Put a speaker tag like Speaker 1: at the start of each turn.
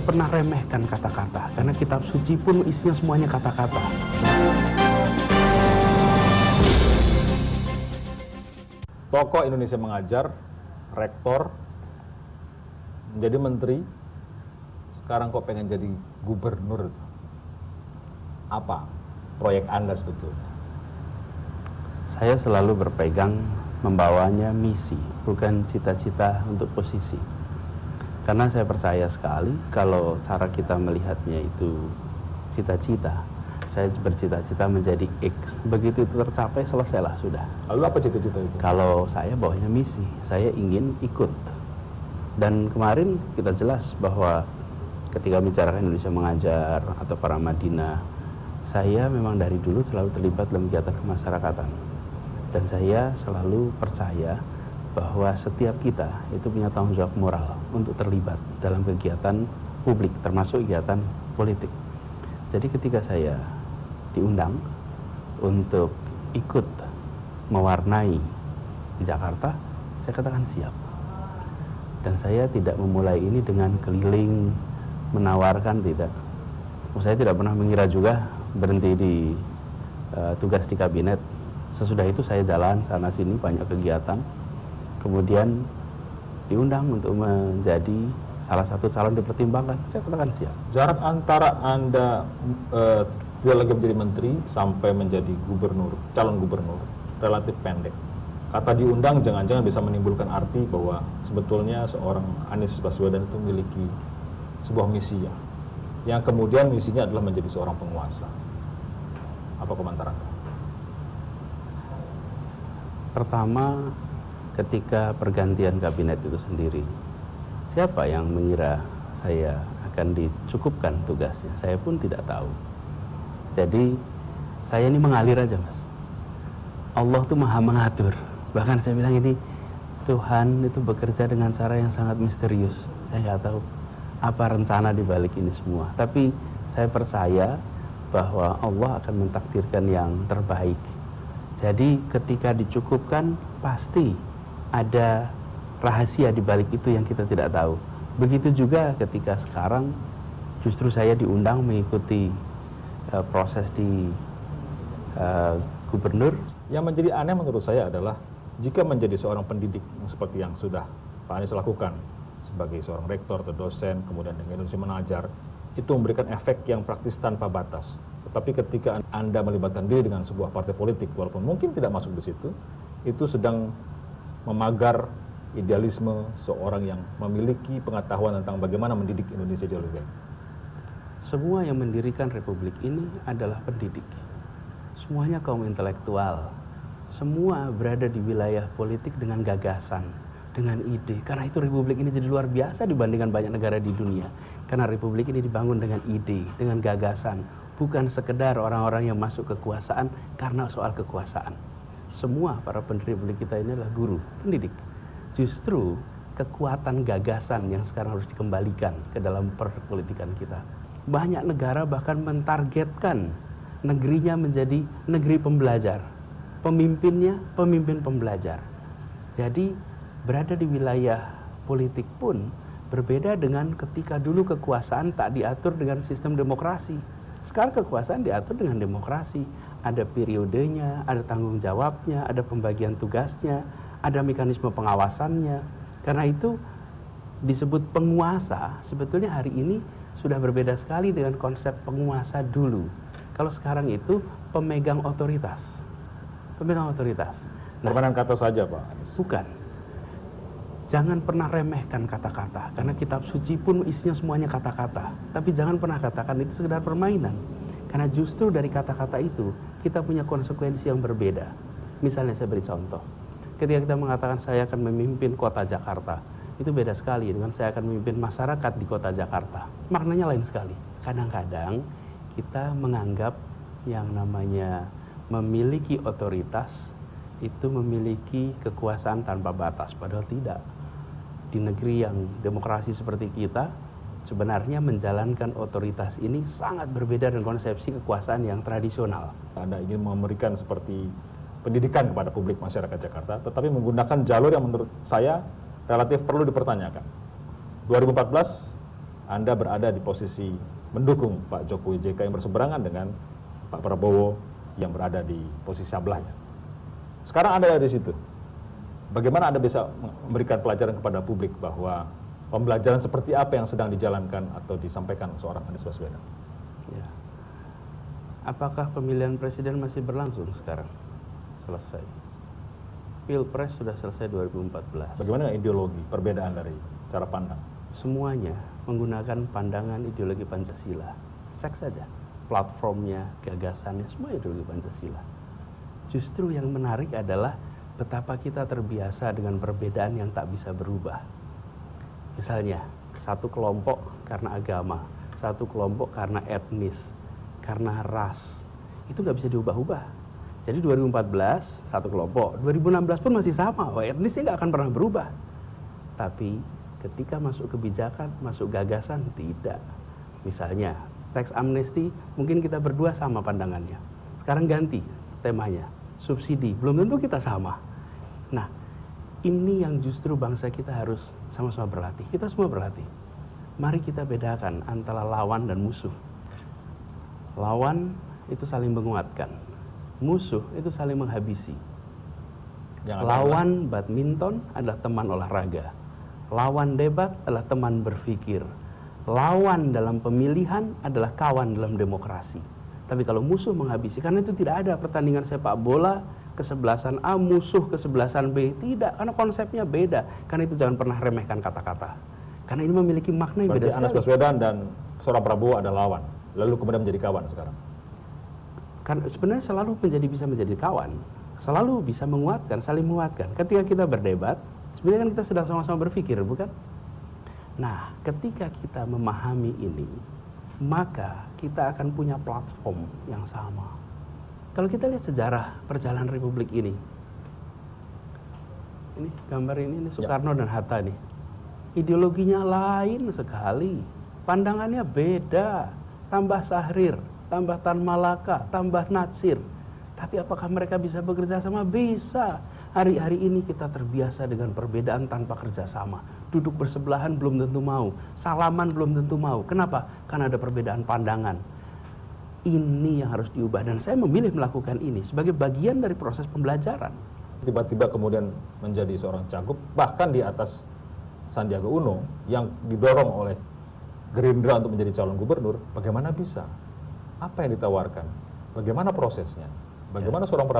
Speaker 1: jangan pernah remehkan kata-kata, karena kitab suci pun isinya semuanya kata-kata.
Speaker 2: Tokoh Indonesia Mengajar, rektor, menjadi menteri, sekarang kok pengen jadi gubernur. Apa proyek Anda sebetulnya?
Speaker 1: Saya selalu berpegang membawanya misi, bukan cita-cita untuk posisi. Karena saya percaya sekali kalau cara kita melihatnya itu cita-cita. Saya bercita-cita menjadi X. Begitu itu tercapai, selesailah sudah.
Speaker 2: Lalu apa cita-cita itu?
Speaker 1: Kalau saya bawanya misi, saya ingin ikut. Dan kemarin kita jelas bahwa ketika bicara Indonesia Mengajar atau para Madinah, saya memang dari dulu selalu terlibat dalam kegiatan kemasyarakatan. Dan saya selalu percaya bahwa setiap kita itu punya tanggung jawab moral untuk terlibat dalam kegiatan publik, termasuk kegiatan politik. Jadi ketika saya diundang untuk ikut mewarnai di Jakarta, saya katakan siap. Dan saya tidak memulai ini dengan keliling menawarkan, tidak. Saya tidak pernah mengira juga berhenti di tugas di kabinet. Sesudah itu saya jalan sana sini banyak kegiatan, kemudian diundang untuk menjadi salah satu calon dipertimbangkan. Saya katakan siap.
Speaker 2: Jarak antara Anda tidak lagi menjadi menteri sampai menjadi gubernur, calon gubernur, relatif pendek. Kata diundang jangan-jangan bisa menimbulkan arti bahwa sebetulnya seorang Anies Baswedan itu memiliki sebuah misi yang kemudian misinya adalah menjadi seorang penguasa. Apa komentar Anda?
Speaker 1: Pertama, ketika pergantian kabinet itu sendiri, siapa yang mengira saya akan dicukupkan tugasnya? Saya pun tidak tahu. Jadi saya ini mengalir aja, Mas. Allah tuh maha mengatur. Bahkan saya bilang ini, Tuhan itu bekerja dengan cara yang sangat misterius. Saya nggak tahu apa rencana di balik ini semua. Tapi saya percaya bahwa Allah akan mentakdirkan yang terbaik. Jadi ketika dicukupkan, pasti ada rahasia di balik itu yang kita tidak tahu. Begitu juga ketika sekarang justru saya diundang mengikuti proses di gubernur.
Speaker 2: Yang menjadi aneh menurut saya adalah jika menjadi seorang pendidik seperti yang sudah Pak Anies lakukan sebagai seorang rektor atau dosen, kemudian dengan Indonesia Mengajar, itu memberikan efek yang praktis tanpa batas. Tetapi ketika Anda melibatkan diri dengan sebuah partai politik, walaupun mungkin tidak masuk di situ, itu sedang memagar idealisme seorang yang memiliki pengetahuan tentang bagaimana mendidik Indonesia jauh lebih baik.
Speaker 1: Semua yang mendirikan republik ini adalah pendidik. Semuanya kaum intelektual. Semua berada di wilayah politik dengan gagasan, dengan ide. Karena itu republik ini jadi luar biasa dibandingkan banyak negara di dunia. Karena republik ini dibangun dengan ide, dengan gagasan. Bukan sekedar orang-orang yang masuk kekuasaan karena soal kekuasaan. Semua para pendiri republik kita ini adalah guru, pendidik. Justru kekuatan gagasan yang sekarang harus dikembalikan ke dalam perpolitikan kita. Banyak negara bahkan mentargetkan negerinya menjadi negeri pembelajar. Pemimpinnya pemimpin pembelajar. Jadi berada di wilayah politik pun berbeda dengan ketika dulu kekuasaan tak diatur dengan sistem demokrasi. Sekarang kekuasaan diatur dengan demokrasi. Ada periodenya, ada tanggung jawabnya, ada pembagian tugasnya, ada mekanisme pengawasannya. Karena itu disebut penguasa, sebetulnya hari ini sudah berbeda sekali dengan konsep penguasa dulu. Kalau sekarang itu pemegang otoritas. Pemegang otoritas.
Speaker 2: Permainan kata saja, Pak Anies.
Speaker 1: Bukan. Jangan pernah remehkan kata-kata, karena kitab suci pun isinya semuanya kata-kata. Tapi jangan pernah katakan itu sekedar permainan. Karena justru dari kata-kata itu, kita punya konsekuensi yang berbeda. Misalnya saya beri contoh. Ketika kita mengatakan saya akan memimpin kota Jakarta, itu beda sekali dengan saya akan memimpin masyarakat di kota Jakarta. Maknanya lain sekali. Kadang-kadang kita menganggap yang namanya memiliki otoritas itu memiliki kekuasaan tanpa batas, padahal tidak. Di negeri yang demokrasi seperti kita, sebenarnya menjalankan otoritas ini sangat berbeda dengan konsepsi kekuasaan yang tradisional.
Speaker 2: Anda ingin memberikan seperti pendidikan kepada publik masyarakat Jakarta, tetapi menggunakan jalur yang menurut saya relatif perlu dipertanyakan. 2014 Anda berada di posisi mendukung Pak Jokowi JK yang berseberangan dengan Pak Prabowo yang berada di posisi sebelahnya. Sekarang Anda ada di situ. Bagaimana Anda bisa memberikan pelajaran kepada publik bahwa pembelajaran seperti apa yang sedang dijalankan atau disampaikan seorang Anies Baswedan?
Speaker 1: Ya. Apakah pemilihan presiden masih berlangsung sekarang? Selesai. Pilpres sudah selesai 2014.
Speaker 2: Bagaimana ideologi, perbedaan dari cara pandang?
Speaker 1: Semuanya menggunakan pandangan ideologi Pancasila. Cek saja platformnya, gagasannya, semua ideologi Pancasila. Justru yang menarik adalah betapa kita terbiasa dengan perbedaan yang tak bisa berubah. Misalnya, satu kelompok karena agama, satu kelompok karena etnis, karena ras. Itu nggak bisa diubah-ubah. Jadi 2014 satu kelompok, 2016 pun masih sama. Etnisnya nggak akan pernah berubah. Tapi ketika masuk kebijakan, masuk gagasan, tidak. Misalnya, teks amnesti, mungkin kita berdua sama pandangannya. Sekarang ganti temanya, subsidi. Belum tentu kita sama. Nah, ini yang justru bangsa kita harus sama-sama berlatih. Kita semua berlatih. Mari kita bedakan antara lawan dan musuh. Lawan itu saling menguatkan. Musuh itu saling menghabisi. Lawan badminton adalah teman olahraga. Lawan debat adalah teman berpikir. Lawan dalam pemilihan adalah kawan dalam demokrasi. Tapi kalau musuh menghabisi, karena itu tidak ada pertandingan sepak bola kesebelasan A musuh kesebelasan B, tidak, karena konsepnya beda. Karena itu jangan pernah remehkan kata-kata. Karena ini memiliki makna yang beda sekali.
Speaker 2: Anies Baswedan dan seorang Prabowo adalah lawan, lalu kemudian menjadi kawan sekarang.
Speaker 1: Karena sebenarnya selalu bisa menjadi kawan, selalu bisa menguatkan, saling menguatkan. Ketika kita berdebat, sebenarnya kan kita sedang sama-sama berpikir, bukan? Nah, ketika kita memahami ini, maka kita akan punya platform yang sama. Kalau kita lihat sejarah perjalanan Republik ini gambar ini Soekarno dan Hatta nih. Ideologinya lain sekali, pandangannya beda, tambah Syahrir, tambah Tan Malaka, tambah Natsir. Tapi apakah mereka bisa bekerja sama? Bisa. Hari-hari ini kita terbiasa dengan perbedaan tanpa kerjasama. Duduk bersebelahan belum tentu mau, salaman belum tentu mau. Kenapa? Karena ada perbedaan pandangan. Ini yang harus diubah, dan saya memilih melakukan ini sebagai bagian dari proses pembelajaran.
Speaker 2: Tiba-tiba kemudian menjadi seorang cagup, bahkan di atas Sandiaga Uno yang didorong oleh Gerindra untuk menjadi calon gubernur. Bagaimana bisa? Apa yang ditawarkan? Bagaimana prosesnya? Bagaimana seorang